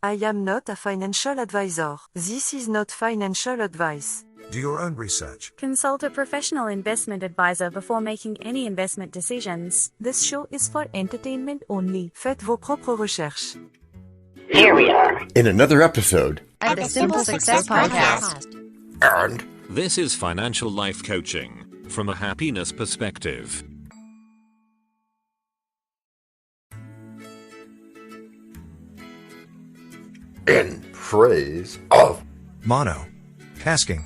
I am not a financial advisor. This is not financial advice. Do your own research. Consult a professional investment advisor before making any investment decisions. This show is for entertainment only. Faites vos propres recherches. Here we are in another episode of the Simple Success Podcast. And this is financial life coaching from a happiness perspective. In praise of Monotasking.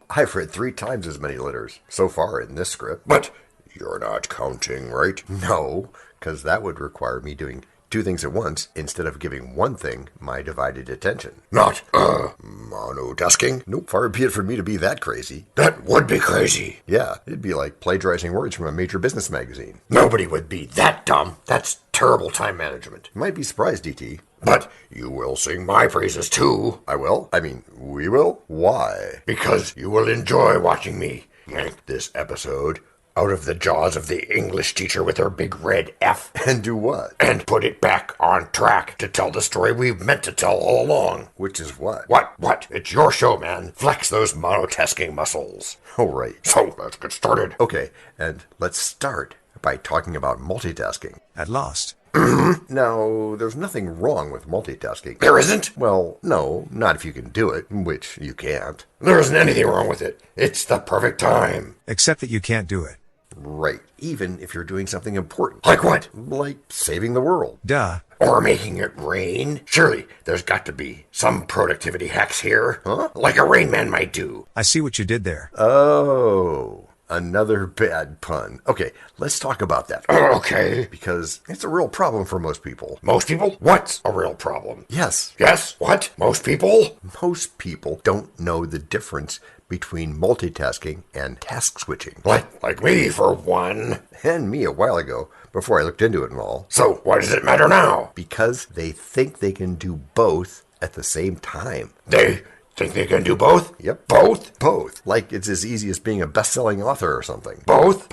I've read 3 times as many letters so far in this script, but you're not counting, right? No, because that would require me doing 2 things at once instead of giving one thing my divided attention. Not, monotasking? Nope, far be it for me to be that crazy. That would be crazy. Yeah, it'd be like plagiarizing words from a major business magazine. Nobody would be that dumb. That's terrible time management. You might be surprised, DT. But you will sing my praises too. I will? I mean, we will? Why? Because you will enjoy watching me yank this episode out of the jaws of the English teacher with her big red F. And do what? And put it back on track to tell the story we've meant to tell all along. Which is what? What? It's your show, man. Flex those monotasking muscles. All right. So, let's get started. Okay, and let's start by talking about multitasking. At last. Now, there's nothing wrong with multitasking. There isn't? Well, no, not if you can do it, which you can't. There isn't anything wrong with it. It's the perfect time. Except that you can't do it. Right, even if you're doing something important. Like what? Like saving the world. Duh. Or making it rain. Surely, there's got to be some productivity hacks here. Huh? Like a Rain Man might do. I see what you did there. Oh, another bad pun. Okay, let's talk about that. Okay. Because it's a real problem for most people. Most people? What's a real problem? Yes. Yes? What? Most people? Most people don't know the difference between multitasking and task switching. Like me, for one. And me a while ago, before I looked into it and all. So, why does it matter now? Because they think they can do both at the same time. They think they can do both? Yep. Both. Like it's as easy as being a best-selling author or something. Both?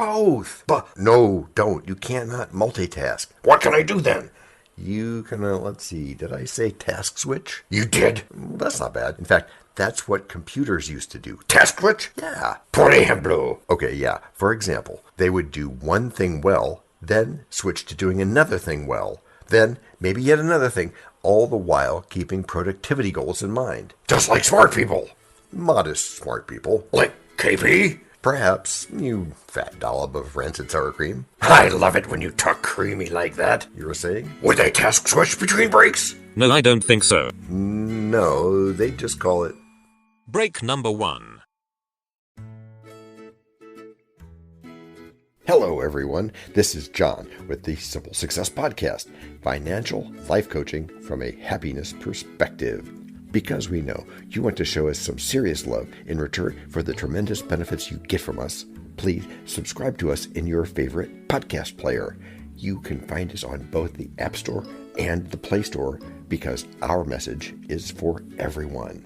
No, don't. You cannot multitask. What can I do then? You can, let's see, did I say task switch? You did? That's not bad. In fact, that's what computers used to do. Task switch? Yeah. Por ejemplo. Okay, yeah. For example, they would do one thing well, then switch to doing another thing well, then maybe yet another thing, all the while keeping productivity goals in mind. Just like smart people. Modest smart people. Like KP? Perhaps, you fat dollop of rancid sour cream. I love it when you talk creamy like that. You were saying? Would they task switch between breaks? No, I don't think so. No, they just call it break number 1. Hello, everyone. This is John with the Simple Success Podcast, financial life coaching from a happiness perspective. Because we know you want to show us some serious love in return for the tremendous benefits you get from us, please subscribe to us in your favorite podcast player. You can find us on both the App Store and the Play Store because our message is for everyone.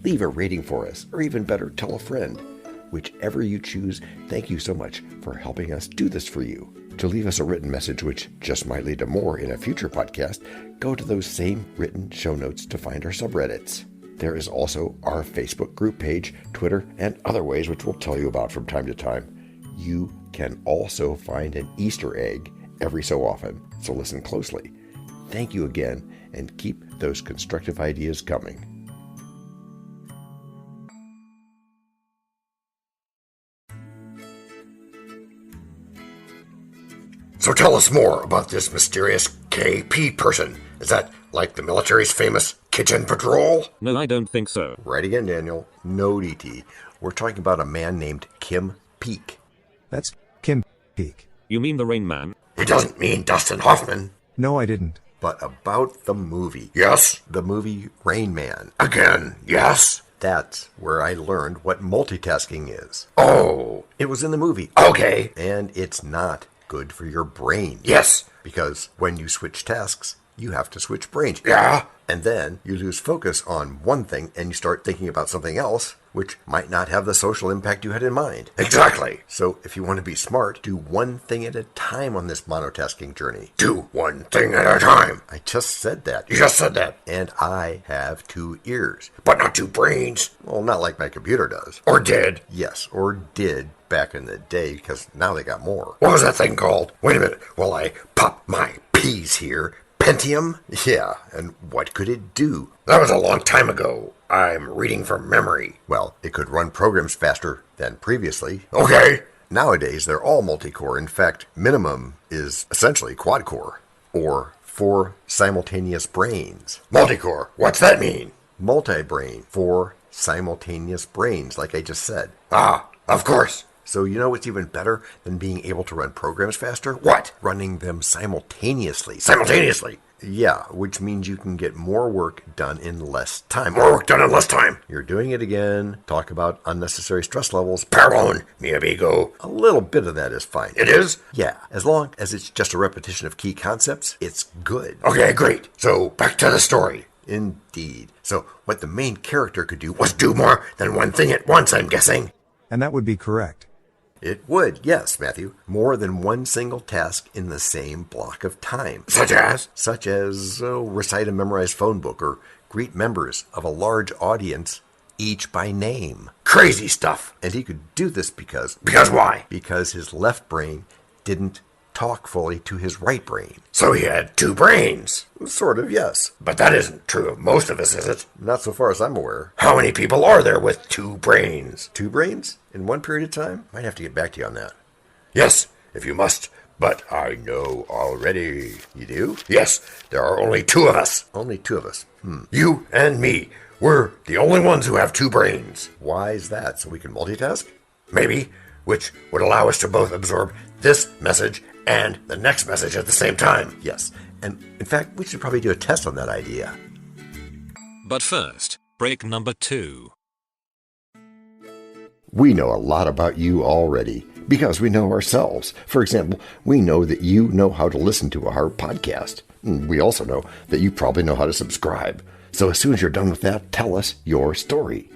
Leave a rating for us, or even better, tell a friend. Whichever you choose, thank you so much for helping us do this for you. To leave us a written message, which just might lead to more in a future podcast, go to those same written show notes to find our subreddits. There is also our Facebook group page, Twitter, and other ways which we'll tell you about from time to time. You can also find an Easter egg every so often, so listen closely. Thank you again, and keep those constructive ideas coming. So tell us more about this mysterious KP person. Is that like the military's famous kitchen patrol? No, I don't think so. Right again, Daniel. No, DT. We're talking about a man named Kim Peek. That's Kim Peek. You mean the Rain Man? He doesn't mean Dustin Hoffman. No, I didn't. But about the movie. Yes, the movie Rain Man. Again, yes. That's where I learned what multitasking is. Oh. It was in the movie. Okay. And it's not good for your brain. Yes. Because when you switch tasks, you have to switch brains. Yeah. And then you lose focus on one thing and you start thinking about something else, which might not have the social impact you had in mind. Exactly. So if you want to be smart, do one thing at a time on this monotasking journey. Do one thing at a time. I just said that. You just said that. And I have 2 ears. But not 2 brains. Well, not like my computer does. Or did. Yes, or did back in the day, because now they got more. What was that thing called? Wait a minute. While I pop my P's here. Pentium? Yeah, and what could it do? That was a long time ago. I'm reading from memory. Well, it could run programs faster than previously. Okay. Nowadays, they're all multi-core. In fact, minimum is essentially quad-core, or 4 simultaneous brains. Multi-core, what's that mean? Multi-brain, 4 simultaneous brains, like I just said. Ah, of course. So you know what's even better than being able to run programs faster? What? Running them simultaneously. Simultaneously? Yeah, which means you can get more work done in less time. More work done in less time. You're doing it again. Talk about unnecessary stress levels. Pardon, mi amigo. A little bit of that is fine. It is? Yeah, as long as it's just a repetition of key concepts, it's good. Okay, great. So back to the story. Indeed. So what the main character could do was do more than one thing at once, I'm guessing. And that would be correct. It would, yes, Matthew. More than one single task in the same block of time. Such as? Such as recite a memorized phone book or greet members of a large audience, each by name. Crazy stuff. And he could do this because... Because why? Because his left brain didn't talk fully to his right brain. So he had 2 brains. Sort of, yes. But that isn't true of most of us, is it? Not so far as I'm aware. How many people are there with 2 brains? 2 brains? In one period of time? Might have to get back to you on that. Yes, if you must. But I know already. You do? Yes, there are only 2 of us. Only 2 of us. You and me. We're the only ones who have 2 brains. Why is that? So we can multitask? Maybe. Which would allow us to both absorb this message and the next message at the same time. Yes, and in fact, we should probably do a test on that idea. But first, break number 2. We know a lot about you already because we know ourselves. For example, we know that you know how to listen to our podcast. We also know that you probably know how to subscribe. So as soon as you're done with that, tell us your story.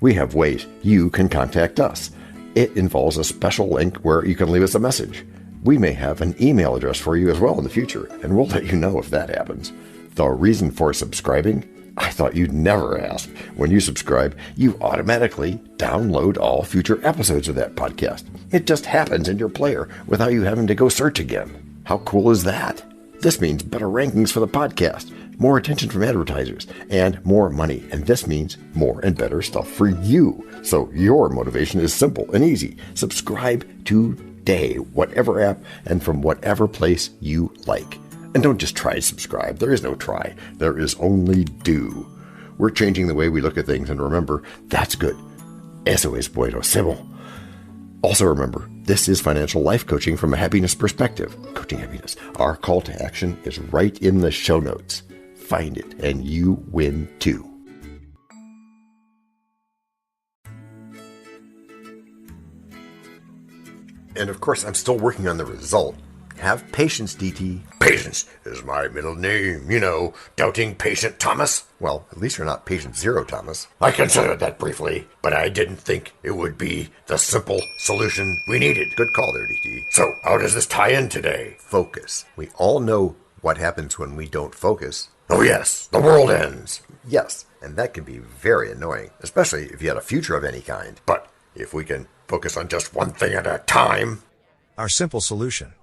We have ways you can contact us. It involves a special link where you can leave us a message. We may have an email address for you as well in the future, and we'll let you know if that happens. The reason for subscribing? I thought you'd never ask. When you subscribe, you automatically download all future episodes of that podcast. It just happens in your player without you having to go search again. How cool is that? This means better rankings for the podcast, more attention from advertisers, and more money. And this means more and better stuff for you. So your motivation is simple and easy. Subscribe today, whatever app and from whatever place you like. And don't just try to subscribe. There is no try. There is only do. We're changing the way we look at things, and remember, that's good. Eso es bueno, Sybil. Also remember, this is financial life coaching from a happiness perspective. Coaching happiness. Our call to action is right in the show notes. Find it, and you win too. And of course, I'm still working on the result. Have patience, DT. Patience is my middle name, you know, doubting patient Thomas. Well, at least you're not patient zero, Thomas. I considered that briefly, but I didn't think it would be the simple solution we needed. Good call there, DT. So, how does this tie in today? Focus. We all know what happens when we don't focus. Oh yes, the world ends. Yes, and that can be very annoying, especially if you had a future of any kind. But if we can focus on just one thing at a time, Our simple solution.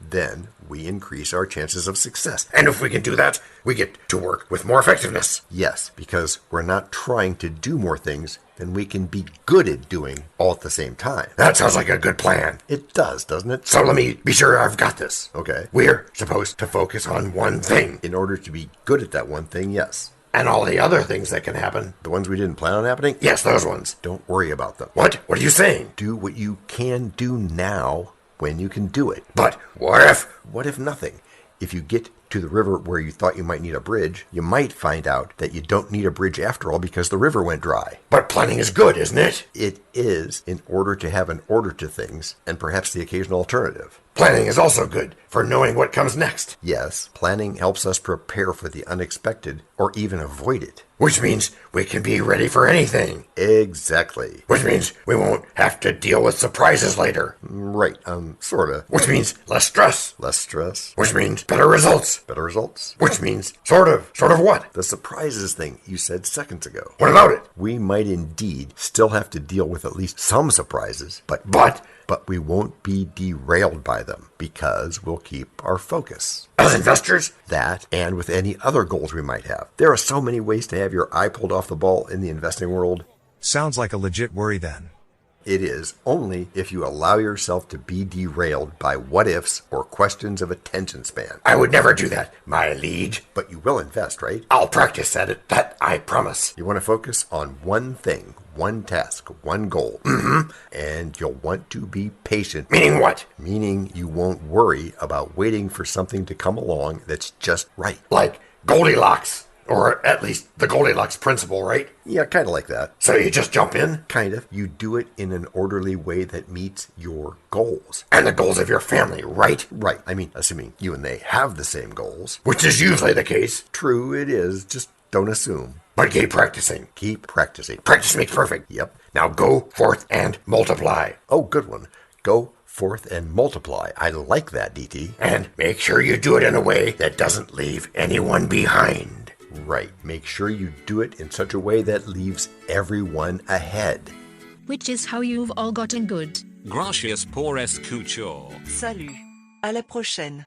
then we increase our chances of success. And if we can do that, we get to work with more effectiveness. Yes, because we're not trying to do more things than we can be good at doing all at the same time. That sounds like a good plan. It does, doesn't it? So let me be sure I've got this. Okay. We're supposed to focus on one thing. In order to be good at that one thing, yes. And all the other things that can happen. The ones we didn't plan on happening? Yes, those ones. Don't worry about them. What? What are you saying? Do what you can do now when you can do it. But what if? What if nothing? If you get to the river where you thought you might need a bridge, you might find out that you don't need a bridge after all because the river went dry. But planning is good, isn't it? It is, in order to have an order to things and perhaps the occasional alternative. Planning is also good for knowing what comes next. Yes, planning helps us prepare for the unexpected or even avoid it. Which means we can be ready for anything. Exactly. Which means we won't have to deal with surprises later. Right, sorta. Which means less stress. Less stress. Which means better results. Better results. Which means sort of. Sort of what? The surprises thing you said seconds ago. What about it? We might indeed still have to deal with at least some surprises, but we won't be derailed by them because we'll keep our focus. As investors, that, and with any other goals we might have. There are so many ways to have your eye pulled off the ball in the investing world. Sounds like a legit worry then. It is only if you allow yourself to be derailed by what-ifs or questions of attention span. I would never do that, my liege. But you will invest, right? I'll practice at it, that I promise. You want to focus on one thing, one task, one goal. And you'll want to be patient. Meaning what? Meaning you won't worry about waiting for something to come along that's just right. Like Goldilocks. Or at least the Goldilocks principle, right? Yeah, kind of like that. So you just jump in? Kind of. You do it in an orderly way that meets your goals. And the goals of your family, right? Right. I mean, assuming you and they have the same goals. Which is usually the case. True, it is. Just don't assume. But keep practicing. Keep practicing. Practice makes perfect. Yep. Now go forth and multiply. Oh, good one. Go forth and multiply. I like that, DT. And make sure you do it in a way that doesn't leave anyone behind. Right. Make sure you do it in such a way that leaves everyone ahead. Which is how you've all gotten good. Gracias por escuchar. Salut. À la prochaine.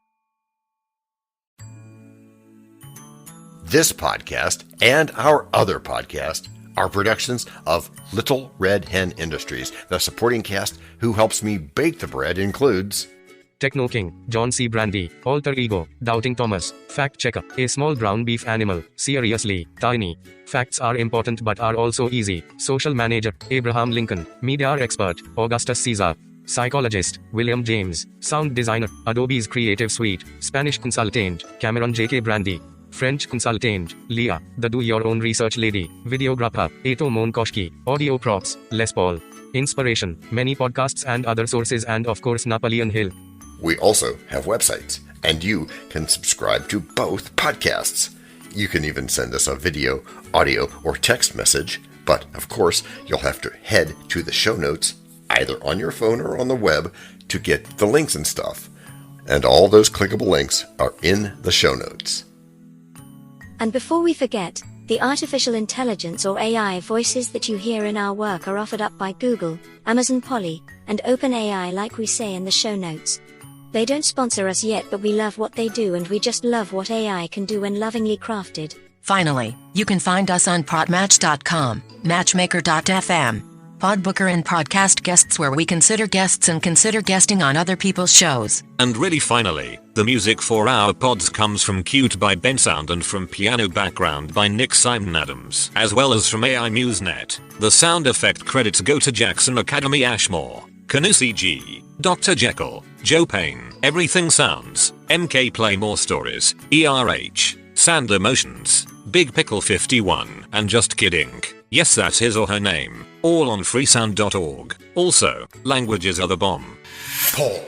This podcast and our other podcast are productions of Little Red Hen Industries. The supporting cast who helps me bake the bread includes Techno King, John C. Brandy, Alter Ego, Doubting Thomas, Fact Checker, A Small Brown Beef Animal, Seriously, Tiny. Facts are important but are also easy. Social Manager, Abraham Lincoln, Media Expert, Augustus Caesar. Psychologist, William James. Sound Designer, Adobe's Creative Suite. Spanish Consultant, Cameron J.K. Brandy. French Consultant, Leah, the Do-Your-Own Research Lady. Videographer, Eto Monkoshki. Audio Props, Les Paul. Inspiration, many podcasts and other sources and of course Napoleon Hill. We also have websites, and you can subscribe to both podcasts. You can even send us a video, audio, or text message, but of course, you'll have to head to the show notes, either on your phone or on the web, to get the links and stuff. And all those clickable links are in the show notes. And before we forget, the artificial intelligence or AI voices that you hear in our work are offered up by Google, Amazon Polly, and OpenAI like we say in the show notes. They don't sponsor us yet, but we love what they do and we just love what AI can do when lovingly crafted. Finally, you can find us on Podmatch.com, Matchmaker.fm, Podbooker and Podcast Guests where we consider guests and consider guesting on other people's shows. And really finally, the music for our pods comes from Cute by Ben Sound and from Piano Background by Nick Simon Adams, as well as from AI MuseNet. The sound effect credits go to Jackson Academy Ashmore, Canusi G, Dr. Jekyll, Joe Payne, Everything Sounds, MK Play More Stories, ERH, Sand Emotions, Big Pickle 51, and Just Kidding. Yes, that's his or her name. All on freesound.org. Also, languages are the bomb. Paul.